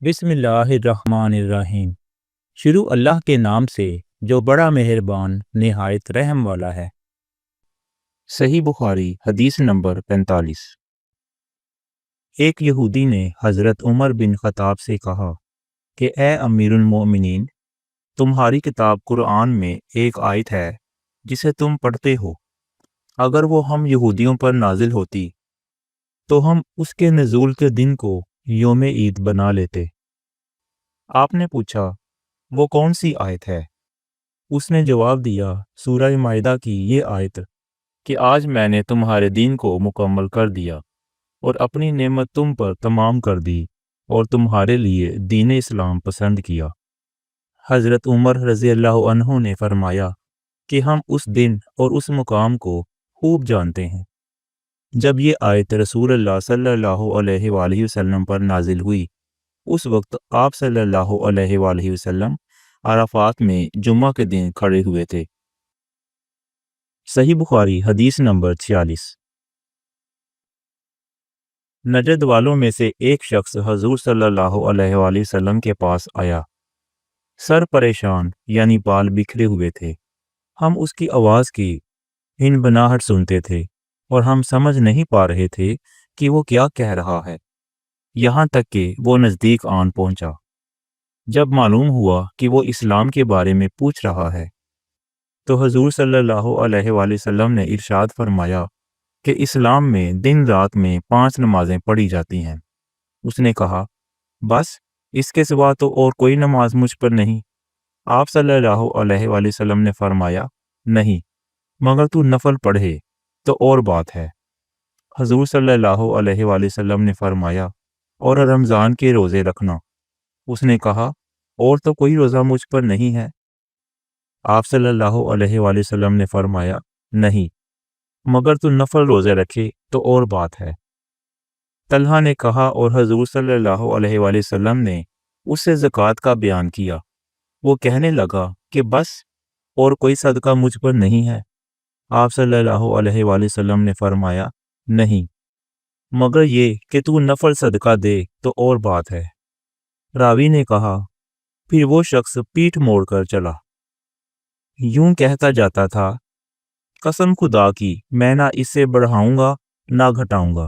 بسم اللہ الرحمن الرحیم۔ شروع اللہ کے نام سے جو بڑا مہربان نہایت رحم والا ہے۔ صحیح بخاری حدیث نمبر 45۔ ایک یہودی نے حضرت عمر بن خطاب سے کہا کہ اے امیر المومنین، تمہاری کتاب قرآن میں ایک آیت ہے جسے تم پڑھتے ہو، اگر وہ ہم یہودیوں پر نازل ہوتی تو ہم اس کے نزول کے دن کو یوم عید بنا لیتے۔ آپ نے پوچھا وہ کون سی آیت ہے؟ اس نے جواب دیا، سورہ مائدہ کی یہ آیت کہ آج میں نے تمہارے دین کو مکمل کر دیا اور اپنی نعمت تم پر تمام کر دی اور تمہارے لیے دین اسلام پسند کیا۔ حضرت عمر رضی اللہ عنہ نے فرمایا کہ ہم اس دن اور اس مقام کو خوب جانتے ہیں۔ جب یہ آیت رسول اللہ صلی اللہ علیہ وآلہ وسلم پر نازل ہوئی، اس وقت آپ صلی اللہ علیہ وآلہ وسلم عرفات میں جمعہ کے دن کھڑے ہوئے تھے۔ صحیح بخاری حدیث نمبر 46۔ نجد والوں میں سے ایک شخص حضور صلی اللہ علیہ وآلہ وسلم کے پاس آیا، سر پریشان یعنی بال بکھرے ہوئے تھے۔ ہم اس کی آواز کی ہنبناہٹ سنتے تھے اور ہم سمجھ نہیں پا رہے تھے کہ وہ کیا کہہ رہا ہے، یہاں تک کہ وہ نزدیک آن پہنچا۔ جب معلوم ہوا کہ وہ اسلام کے بارے میں پوچھ رہا ہے تو حضور صلی اللہ علیہ وآلہ وسلم نے ارشاد فرمایا کہ اسلام میں دن رات میں 5 نمازیں پڑھی جاتی ہیں۔ اس نے کہا، بس اس کے سوا تو اور کوئی نماز مجھ پر نہیں؟ آپ صلی اللہ علیہ وآلہ وسلم نے فرمایا، نہیں، مگر تو نفل پڑھے تو اور بات ہے۔ حضور صلی اللہ علیہ وآلہ وسلم نے فرمایا، اور رمضان کے روزے رکھنا۔ اس نے کہا، اور تو کوئی روزہ مجھ پر نہیں ہے۔ آپ صلی اللہ علیہ وآلہ وسلم نے فرمایا، نہیں، مگر تو نفل روزے رکھے تو اور بات ہے۔ طلحہ نے کہا، اور حضور صلی اللہ علیہ وآلہ وسلم نے اس سے زکوٰۃ کا بیان کیا۔ وہ کہنے لگا کہ بس اور کوئی صدقہ مجھ پر نہیں ہے۔ آپ صلی اللہ علیہ وآلہ وسلم نے فرمایا، نہیں، مگر یہ کہ تو نفل صدقہ دے تو اور بات ہے۔ راوی نے کہا، پھر وہ شخص پیٹھ موڑ کر چلا، یوں کہتا جاتا تھا، قسم خدا کی میں نہ اس سے بڑھاؤں گا نہ گھٹاؤں گا۔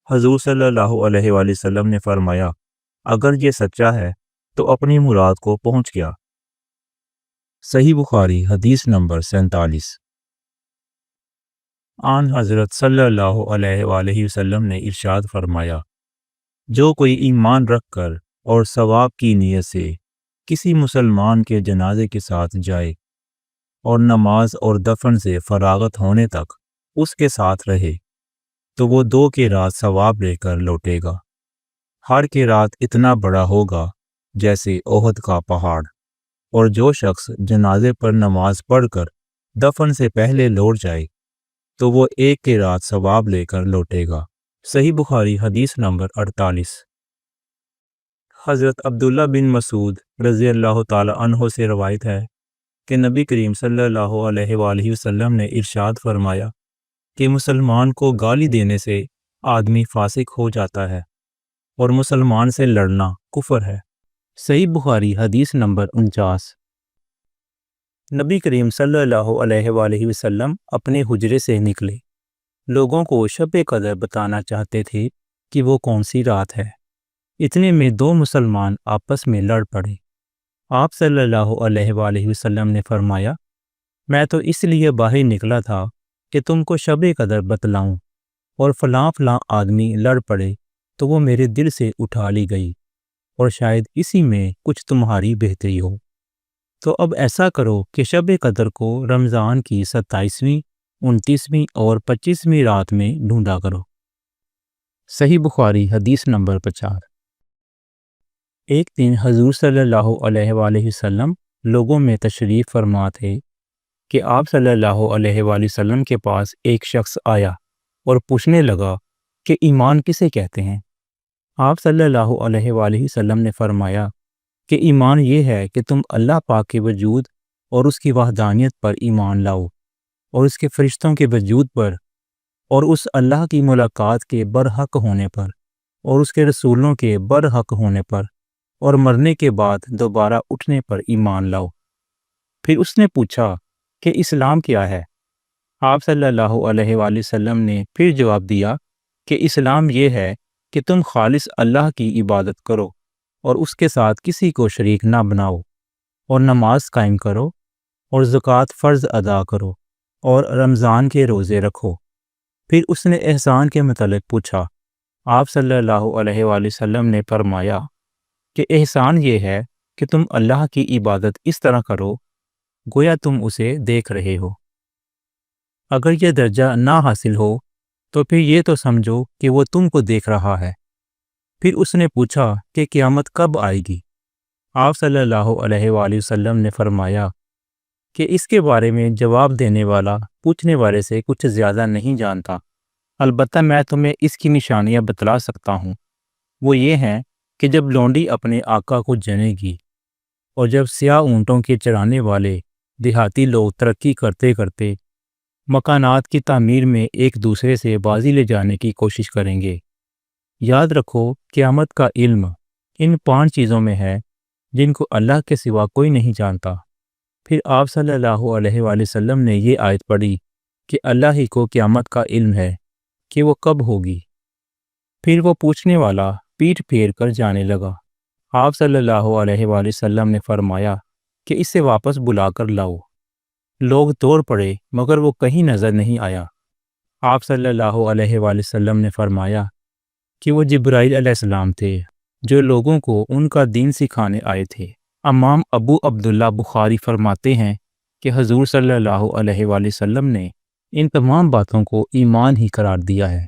حضور صلی اللہ علیہ وآلہ وسلم نے فرمایا، اگر یہ سچا ہے تو اپنی مراد کو پہنچ گیا۔ صحیح بخاری حدیث نمبر 47۔ آن حضرت صلی اللہ علیہ وآلہ وسلم نے ارشاد فرمایا، جو کوئی ایمان رکھ کر اور ثواب کی نیت سے کسی مسلمان کے جنازے کے ساتھ جائے اور نماز اور دفن سے فراغت ہونے تک اس کے ساتھ رہے تو وہ 2 قیراط ثواب لے کر لوٹے گا۔ ہر قیراط اتنا بڑا ہوگا جیسے احد کا پہاڑ۔ اور جو شخص جنازے پر نماز پڑھ کر دفن سے پہلے لوٹ جائے تو وہ 1 قیراط ثواب لے کر لوٹے گا۔ صحیح بخاری حدیث نمبر 48۔ حضرت عبداللہ بن مسعود رضی اللہ تعالی عنہ سے روایت ہے کہ نبی کریم صلی اللہ علیہ وآلہ وسلم نے ارشاد فرمایا کہ مسلمان کو گالی دینے سے آدمی فاسق ہو جاتا ہے اور مسلمان سے لڑنا کفر ہے۔ صحیح بخاری حدیث نمبر 49۔ نبی کریم صلی اللہ علیہ وآلہ وسلم اپنے حجرے سے نکلے، لوگوں کو شب قدر بتانا چاہتے تھے کہ وہ کون سی رات ہے۔ اتنے میں 2 مسلمان آپس میں لڑ پڑے۔ آپ صلی اللہ علیہ وآلہ وسلم نے فرمایا، میں تو اس لیے باہر نکلا تھا کہ تم کو شب قدر بتلاؤں، اور فلاں فلاں آدمی لڑ پڑے تو وہ میرے دل سے اٹھا لی گئی، اور شاید اسی میں کچھ تمہاری بہتری ہو۔ تو اب ایسا کرو کہ شب قدر کو رمضان کی 27ویں، 29ویں اور 25ویں رات میں ڈھونڈا کرو۔ صحیح بخاری حدیث نمبر 50۔ ایک دن حضور صلی اللہ علیہ وآلہ وسلم لوگوں میں تشریف فرما تھے کہ آپ صلی اللہ علیہ وآلہ وسلم کے پاس ایک شخص آیا اور پوچھنے لگا کہ ایمان کسے کہتے ہیں؟ آپ صلی اللہ علیہ وآلہ وسلم نے فرمایا کہ ایمان یہ ہے کہ تم اللہ پاک کے وجود اور اس کی وحدانیت پر ایمان لاؤ، اور اس کے فرشتوں کے وجود پر، اور اس اللہ کی ملاقات کے برحق ہونے پر، اور اس کے رسولوں کے برحق ہونے پر، اور مرنے کے بعد دوبارہ اٹھنے پر ایمان لاؤ۔ پھر اس نے پوچھا کہ اسلام کیا ہے؟ آپ صلی اللہ علیہ وآلہ وسلم نے پھر جواب دیا کہ اسلام یہ ہے کہ تم خالص اللہ کی عبادت کرو اور اس کے ساتھ کسی کو شریک نہ بناؤ، اور نماز قائم کرو اور زکوٰۃ فرض ادا کرو اور رمضان کے روزے رکھو۔ پھر اس نے احسان کے متعلق پوچھا۔ آپ صلی اللہ علیہ وآلہ وسلم نے فرمایا کہ احسان یہ ہے کہ تم اللہ کی عبادت اس طرح کرو گویا تم اسے دیکھ رہے ہو۔ اگر یہ درجہ نہ حاصل ہو تو پھر یہ تو سمجھو کہ وہ تم کو دیکھ رہا ہے۔ پھر اس نے پوچھا کہ قیامت کب آئے گی؟ آپ صلی اللہ علیہ وآلہ وسلم نے فرمایا کہ اس کے بارے میں جواب دینے والا پوچھنے والے سے کچھ زیادہ نہیں جانتا، البتہ میں تمہیں اس کی نشانیاں بتلا سکتا ہوں۔ وہ یہ ہیں کہ جب لونڈی اپنے آقا کو جنے گی، اور جب سیاہ اونٹوں کے چرانے والے دیہاتی لوگ ترقی کرتے کرتے مکانات کی تعمیر میں ایک دوسرے سے بازی لے جانے کی کوشش کریں گے۔ یاد رکھو قیامت کا علم ان 5 چیزوں میں ہے جن کو اللہ کے سوا کوئی نہیں جانتا۔ پھر آپ صلی اللہ علیہ وآلہ وسلم نے یہ آیت پڑھی کہ اللہ ہی کو قیامت کا علم ہے کہ وہ کب ہوگی۔ پھر وہ پوچھنے والا پیٹھ پھیر کر جانے لگا۔ آپ صلی اللہ علیہ وآلہ وسلم نے فرمایا کہ اسے واپس بلا کر لاؤ۔ لوگ دوڑ پڑے مگر وہ کہیں نظر نہیں آیا۔ آپ صلی اللہ علیہ وآلہ وسلم نے فرمایا کہ وہ جبرائیل علیہ السلام تھے جو لوگوں کو ان کا دین سکھانے آئے تھے۔ امام ابو عبداللہ بخاری فرماتے ہیں کہ حضور صلی اللہ علیہ وآلہ وسلم نے ان تمام باتوں کو ایمان ہی قرار دیا ہے۔